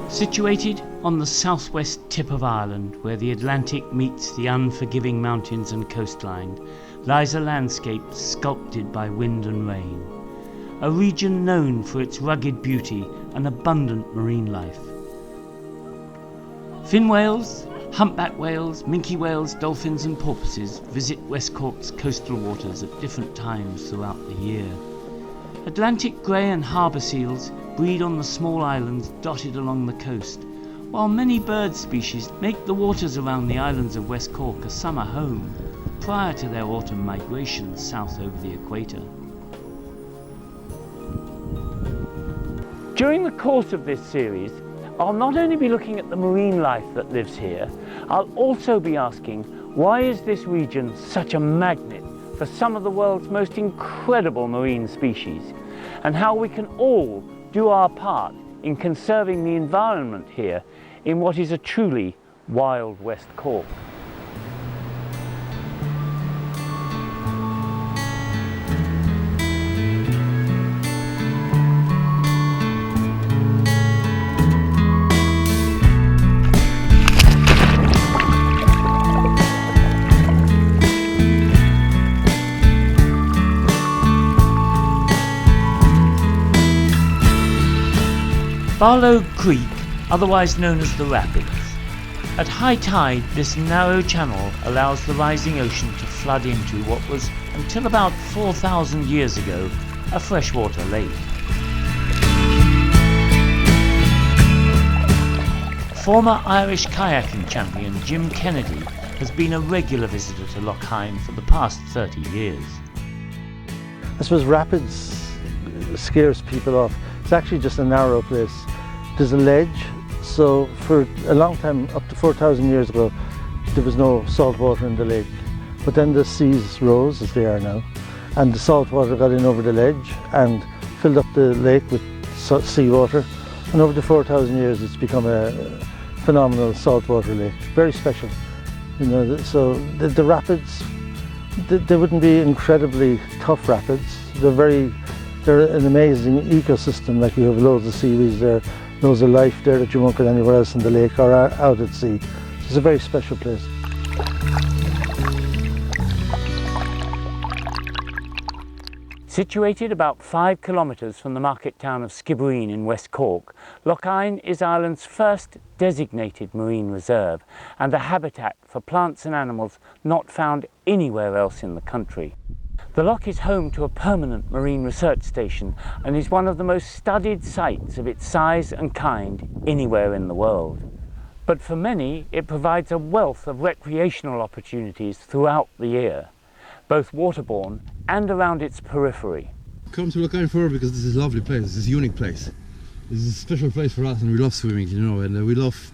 Situated on the southwest tip of Ireland, where the Atlantic meets the unforgiving mountains and coastline, lies a landscape sculpted by wind and rain. A region known for its rugged beauty and abundant marine life. Fin whales, humpback whales, minke whales, dolphins and porpoises visit West Cork's coastal waters at different times throughout the year. Atlantic grey and harbour seals breed on the small islands dotted along the coast, while many bird species make the waters around the islands of West Cork a summer home prior to their autumn migrations south over the equator. During the course of this series, I'll not only be looking at the marine life that lives here, I'll also be asking, why is this region such a magnet for some of the world's most incredible marine species, and how we can all do our part in conserving the environment here in what is a truly wild West Cork. Barlow Creek, otherwise known as the Rapids. At high tide, this narrow channel allows the rising ocean to flood into what was, until about 4,000 years ago, a freshwater lake. Former Irish kayaking champion Jim Kennedy has been a regular visitor to Lough Hyne for the past 30 years. I suppose rapids scares people off. It's actually just a narrow place. There's a ledge, so for a long time, up to 4,000 years ago, there was no salt water in the lake. But then the seas rose, as they are now, and the salt water got in over the ledge and filled up the lake with seawater. And over the 4,000 years, it's become a phenomenal saltwater lake. Very special, you know. So the rapids, they wouldn't be incredibly tough rapids. They're an amazing ecosystem. Like, you have loads of seaweeds there, loads of life there that you won't get anywhere else in the lake or out at sea. It's a very special place. Situated about 5 kilometres from the market town of Skibbereen in West Cork, Lough Hyne is Ireland's first designated marine reserve and a habitat for plants and animals not found anywhere else in the country. The loch is home to a permanent marine research station and is one of the most studied sites of its size and kind anywhere in the world. But for many, it provides a wealth of recreational opportunities throughout the year, both waterborne and around its periphery. Come to Lough Hyne for because this is a lovely place, this is a unique place. This is a special place for us, and we love swimming, you know, and we love,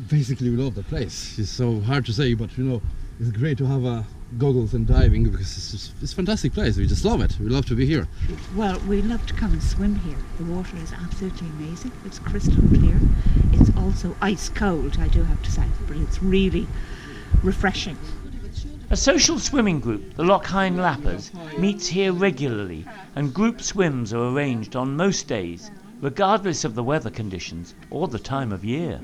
basically we love the place. It's so hard to say, but you know, it's great to have goggles and diving because it's a fantastic place. We just love it. We love to be here. Well, we love to come and swim here. The water is absolutely amazing. It's crystal clear. It's also ice cold, I do have to say, but it's really refreshing. A social swimming group, the Lough Hyne Lappers, meets here regularly, and group swims are arranged on most days, regardless of the weather conditions or the time of year.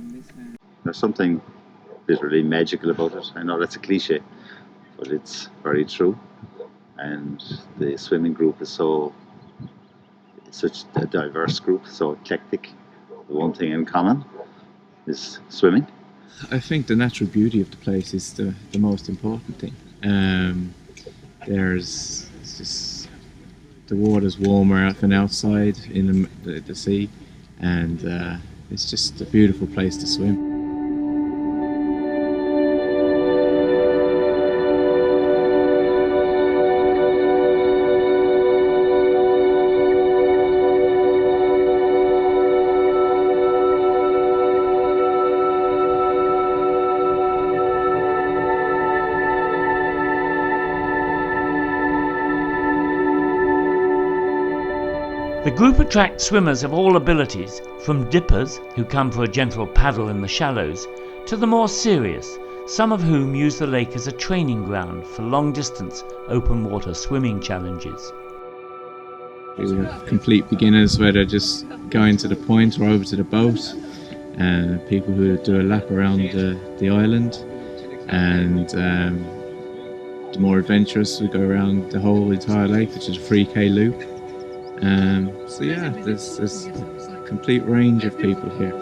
There's something literally magical about it. I know that's a cliche, but it's very true. And the swimming group is such a diverse group, so eclectic. The one thing in common is swimming. I think the natural beauty of the place is the most important thing. It's just, the water's warmer than outside in the sea, and it's just a beautiful place to swim. The group attracts swimmers of all abilities, from dippers, who come for a gentle paddle in the shallows, to the more serious, some of whom use the lake as a training ground for long-distance open water swimming challenges. We were complete beginners, whether just going to the point or over to the boat, and people who do a lap around the island, and the more adventurous we go around the whole entire lake, which is a 3K loop. So yeah, there's a complete range of people here.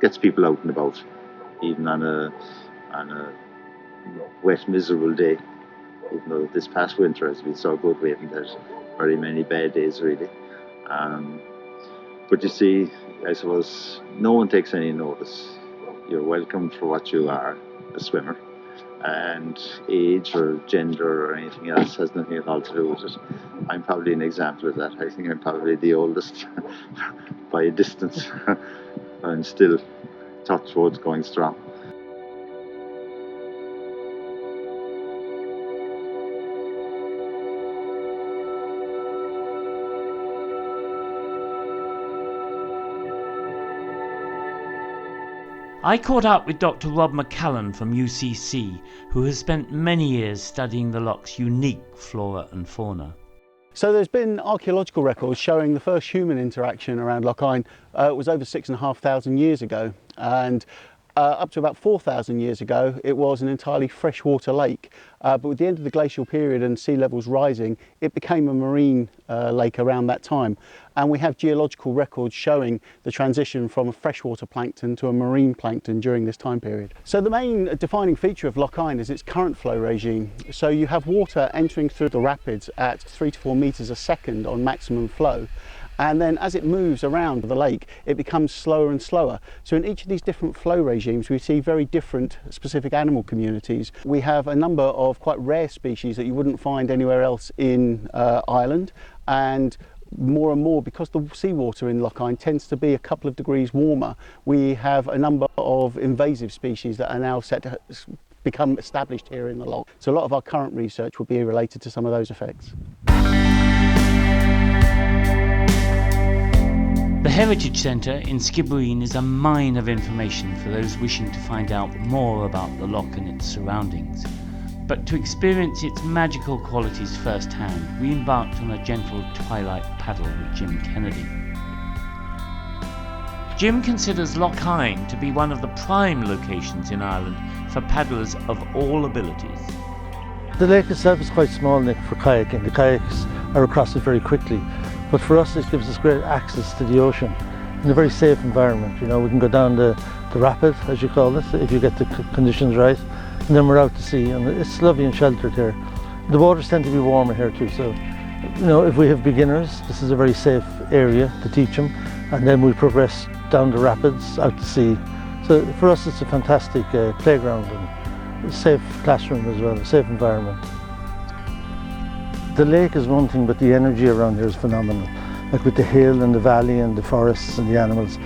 Gets people out and about, even on a wet, miserable day. Even though this past winter has been so good, we haven't had very many bad days really. But you see, I suppose no one takes any notice. You're welcome for what you are, a swimmer, and age or gender or anything else has nothing at all to do with it. I'm probably an example of that. I think I'm probably the oldest by a distance. And still touch wood, going strong. I caught up with Dr. Rob McCallum from UCC, who has spent many years studying the Lough's unique flora and fauna. So there's been archaeological records showing the first human interaction around Lough Hyne was over 6,500 years ago, and up to about 4,000 years ago it was an entirely freshwater lake, but with the end of the glacial period and sea levels rising, it became a marine lake around that time, and we have geological records showing the transition from a freshwater plankton to a marine plankton during this time period. So the main defining feature of Lough Hyne is its current flow regime. So you have water entering through the rapids at 3 to 4 meters a second on maximum flow, and then as it moves around the lake it becomes slower and slower. So in each of these different flow regimes we see very different specific animal communities. We have a number of quite rare species that you wouldn't find anywhere else in Ireland, and more and more, because the seawater in Lough Hyne tends to be a couple of degrees warmer, we have a number of invasive species that are now set to become established here in the Lough. So a lot of our current research will be related to some of those effects. The Heritage Centre in Skibbereen is a mine of information for those wishing to find out more about the Lough and its surroundings. But to experience its magical qualities firsthand, we embarked on a gentle twilight paddle with Jim Kennedy. Jim considers Lough Hyne to be one of the prime locations in Ireland for paddlers of all abilities. The lake itself is quite small, Nick, for kayaking. The kayaks are across it very quickly. But for us it gives us great access to the ocean in a very safe environment. You know, we can go down the rapid, as you call it, if you get the conditions right, and then we're out to sea, and it's lovely and sheltered here. The waters tend to be warmer here too, so you know, if we have beginners, this is a very safe area to teach them, and then we progress down the rapids out to sea. So for us it's a fantastic playground and a safe classroom as well, a safe environment. The lake is one thing, but the energy around here is phenomenal. Like with the hill and the valley and the forests and the animals,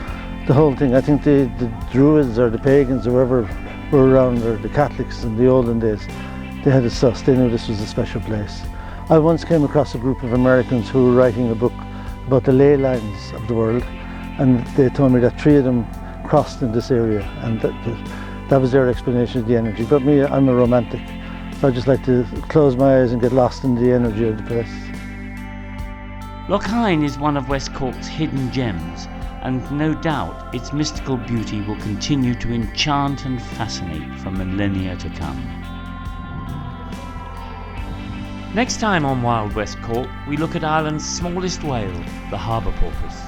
the whole thing. I think the Druids or the pagans, or whoever were around, or the Catholics in the olden days, they had it sussed. They knew this was a special place. I once came across a group of Americans who were writing a book about the ley lines of the world, and they told me that 3 of them crossed in this area, and that was their explanation of the energy. But me, I'm a romantic. So I just like to close my eyes and get lost in the energy of the place. Lough Hyne is one of West Cork's hidden gems, and no doubt its mystical beauty will continue to enchant and fascinate for millennia to come. Next time on Wild West Cork, we look at Ireland's smallest whale, the harbour porpoise.